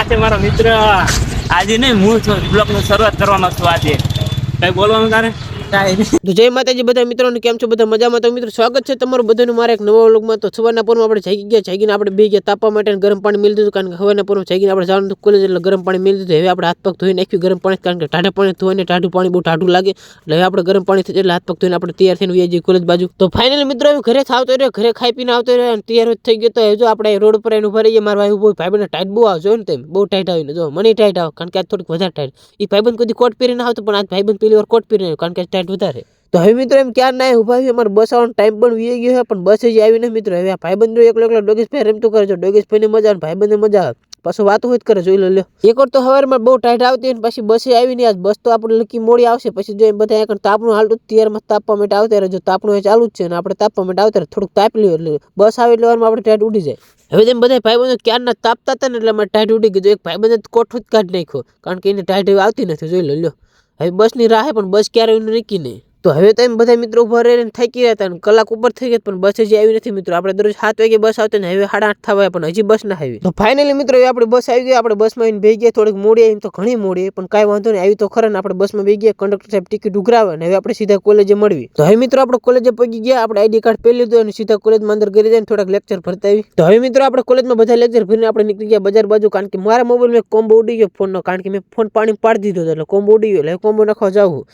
છે મારો મિત્ર. આજે નહીં હું છું બ્લોગની શરૂઆત કરવાનો છું. આજે કઈ બોલવાનું તારે? તો જય માતાજી બધા મિત્રોને, કેમ છો બધા મજામાં? તો મિત્રો સ્વાગત છે તમારું બધાનું મારા એક નવા વ્લોગમાં. તો સવારના પોરમાં આપણે જાગી ગયા, જાગીને આપણે બે ગયા તાપવા માટે ગરમ પાણી મેળી દીધું, કારણ કે સવારના પોરમાં જાગીને આપણે જવાનું કોલેજ એટલે ગરમ પાણી મેળી દીધું. હવે આપણે હાથ પગ ધોઈ નાખ્યું ગરમ પાણી, કારણ કે ટાઢા પાણી ધોઈને ટાઢું પાણી બહુ ટાઢું લાગે. એટલે હવે આપણે ગરમ પાણી થઈ એટલે હાથ પગ ધોઈને આપણે તૈયાર થઈને વહી જઈએ કોલેજ બાજુ. તો ફાઇનલી મિત્રો ઘરે આવતો રહ્યો, ઘરે ખાઈ પીને આવતો રહ્યો અને તૈયાર થઈ ગયો. તો જો આપણે રોડ પર એને ઉભા રહીએ. મારા ભાઈ ભાઈબંધ ટાઈટ બહુ આવજો ને, તેમ બહુ ટાઈટ આવીને જો મને ટાઈટ આવે, કારણ કે આજ થોડીક વધારે ટાઈટ. એ ભાઈબંધ કોઈ કોટ પહેરીને આવતો, પણ આજ ભાઈબંધ પેલી વાર કોટ પહેરીને, કારણ કે ટાઈટ વધારે. તો હવે મિત્રો એમ ક્યાં ના ઉભા છે, અમારે બસ આવવાનો ટાઈમ પણ વી ગયો છે, પણ બસ જ આવી ને મિત્રો. હવે આ ભાઈબંધો એકલો ડોગેશ ભાઈ રમતું કરે છે, ડોગેશ ભાઈને મજા આવે, ભાઈબંધને મજા આવે, પાછું વાતો હોય કરે. જોઈ લો એક વાર તો સવારમાં બહુ ટાઈટ આવતી અને પછી બસે આવી ને. આજ બસ તો આપણે લકી મોડી આવશે. પછી જો બધા એક તાપણું હાલતું તૈયારમાં તાપવા માટે આવતા રહે. જો તાપણું ચાલુ જ છે અને આપણે તાપવા માટે આવતા રહે, થોડુંક તાપ લ્યો એટલે બસ આવે એટલે વારમાં આપણે ટાઈટ ઉડી જાય. હવે તેમ બધા ભાઈબંધો ક્યારના તાપતા હતા ને એટલે અમારે ટાઈટ ઉડી ગયું. એક ભાઈબંધે કોઠો જ કાઢી નાખ્યો, કારણ કે એને ટાઈટ આવતી નથી. જોઈ લો હવે બસની રાહે, પણ બસ ક્યારે એનું નીકી નહીં. તો હવે તો એમ બધા મિત્રો ઉભા રહીને થાકી રહ્યા હતા અને કલાક ઉપર થઈ ગયા, પણ બસ હજી આવી નથી મિત્રો. આપણે દરરોજ 7 વાગે બસ આવતી ને હવે 8:30 થવા, પણ હજી બસ ના આવી. તો ફાઇનલી મિત્રો આપણે બસ આવી ગઈ. આપણે બસમાં આવીને બેસી ગયા. થોડીક મોડી આવી તો ઘણી મોડી, પણ કાંઈ વાંધો નહીં, આવી તો ખરા ને. આપણે બસમાં બેસી ગયા, કંડક્ટર સાહેબ ટિકિટ ઉઘરાવે ને હવે આપણે સીધા કોલેજે મળવી. તો હવે મિત્રો આપણે કોલેજે પહોંચી ગયા. આપણે આઈડી કાર્ડ પહેરી લીધું અને સીધા કોલેજમાં અંદર કરી જઈને થોડાક લેક્ચર ભરતા આવી. તો હવે મિત્રો આપણે કોલેજમાં બધા લેક્ચર ભરીને આપણે નીકળી ગયા બજાર બાજુ, કારણ કે મારા મોબાઈલમાં કોમ્બો ઉડી ગયો ફોનનો, કારણ કે મેં ફોન પાણી પાડી દીધો એટલે કોમ્બો ઉડી ગયો. એટલે કોમ્બો નાખવા જાવું.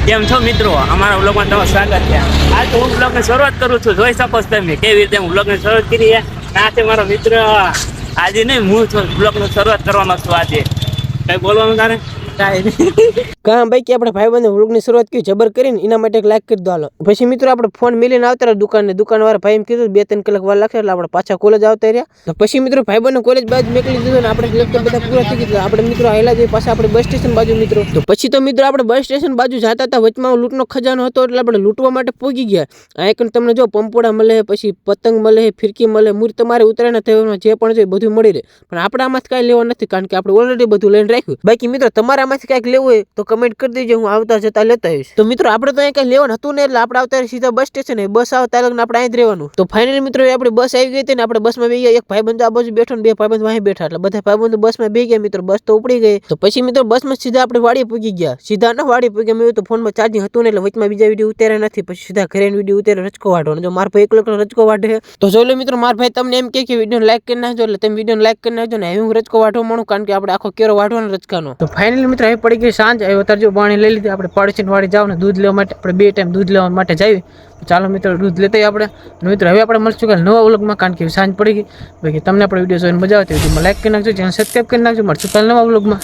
કેમ છો મિત્રો? અમારા બ્લોગમાં તમારું સ્વાગત છે. આજ તો હું બ્લોગની શરૂઆત કરું છું. જોઈ શકો છો તમે કેવી રીતે હું બ્લોગની શરૂઆત કરી. આ છે મારો મિત્ર. આજે નહીં હું છું બ્લોગની શરૂઆત કરવાનો છું. આજે કઈ બોલવાનું તારે? કામ ભાઈ કે આપણે ભાઈબંધને વ્લોગની શરૂઆત કરી જબર કરીને એના માટે એક લાઈક કરી દો હાલો. પછી મિત્રો આપણે ફોન મિલીને આવતા દુકાને. દુકાનવાળા ભાઈ એમ કીધું 2-3 કલાક વાર લાગશે, એટલે આપણે પાછા કોલેજ આવતા રહ્યા. તો પછી મિત્રો ભાઈબંધને કોલેજ બાજુ મેકલી દીધું ને આપણે લેક્ચર બધા પૂરા થઈ ગયા. આપણે મિત્રો આયલા જઈએ પાછા આપણે બસ સ્ટેશન બાજુ મિત્રો. તો પછી તો મિત્રો આપણે બસ સ્ટેશન બાજુ જતા હતા, વચમાં લૂંટનો ખજાનો હતો એટલે આપણે લૂંટવા માટે પહોંચી ગયા. આ એક તમને જો પંપોડા મળે, પછી પતંગ મળે, ફિરકી મળે, મૂર તમારે ઉતરાયણના તહેવારમાં જે પણ જોઈએ બધું મળી રહે. પણ આપણે આમાંથી કાંઈ લેવા નથી, કારણ કે આપણે ઓલરેડી બધું લઈને રાખ્યું. બાકી મિત્રો તમારે આમાંથી કાંઈક લેવું હોય તો કમેન્ટ કરી દેજો, હું આવતા જતા લેતા આવીશ. તો મિત્રો આપણે તો અહીંયા કઈ લેવાનું હતું ને, એટલે આપણે આવતા સીધા બસ સ્ટેશન. બસ આવતા લગ્ન આપણે અહીં જ રહેવાનું. તો ફાઇનલી મિત્રો આપણી બસ આવી ગઈ હતી ને આપણે બસમાં બેસી ગયા. એક ભાઈબંધ આ બાજુ બેઠો ને 2 ભાઈબંધ અહીં બેઠા, એટલે બધા ભાઈબંધો બસમાં બેસી ગયા મિત્રો. બસ તો ઉપડી ગઈ. તો પછી મિત્રો બસમાં સીધા આપણે વાડીએ પૂગી ગયા. સીધા ના વાડીએ પૂગ્યા, મેં તો ફોનમાં ચાર્જિંગ હતું ને એટલે વચમાં બીજા વિડીયો ઉતાર્યા નથી. પછી સીધા ઘરે વિડીયો ઉતારે રચકો વાઢવાનો. જો મારા ભાઈ એકલો રચકો વાઢે. તો જોઈ લો મિત્રો મારા ભાઈ તમને એમ કે વિડીયો લાઈક કરી નાખજો, એટલે તમે વિડીયો લાઈક કરી નાખજો ને. હવે હું રચકો વાઢવા માંડું, કારણ કે આપણે આખો કેરો વાઢવાનો રચકાનો. તો ફાઇનલી મિત્રો હવે પડી ગઈ સાંજ. હવે અત્યારે જો પાણી લઈ લીધું. આપણે પાડોશી વાડી જાવ ને દૂધ લેવા માટે. આપણે 2 ટાઈમ દૂધ લેવા માટે જઈએ. ચાલો મિત્રો દૂધ લેતા આપણે. મિત્રો હવે આપણે મળશું કાલે નવા વ્લોગમાં, કારણ કે સાંજ પડી ગઈ. બાકી તમને આપણે વિડીયો જોઈને મજા આવતી હોય તો લાઈક કરી નાખજો, ચેનલ સબસ્ક્રાઈબ કરી નાખજો. મળશું કાલે નવા વ્લોગમાં.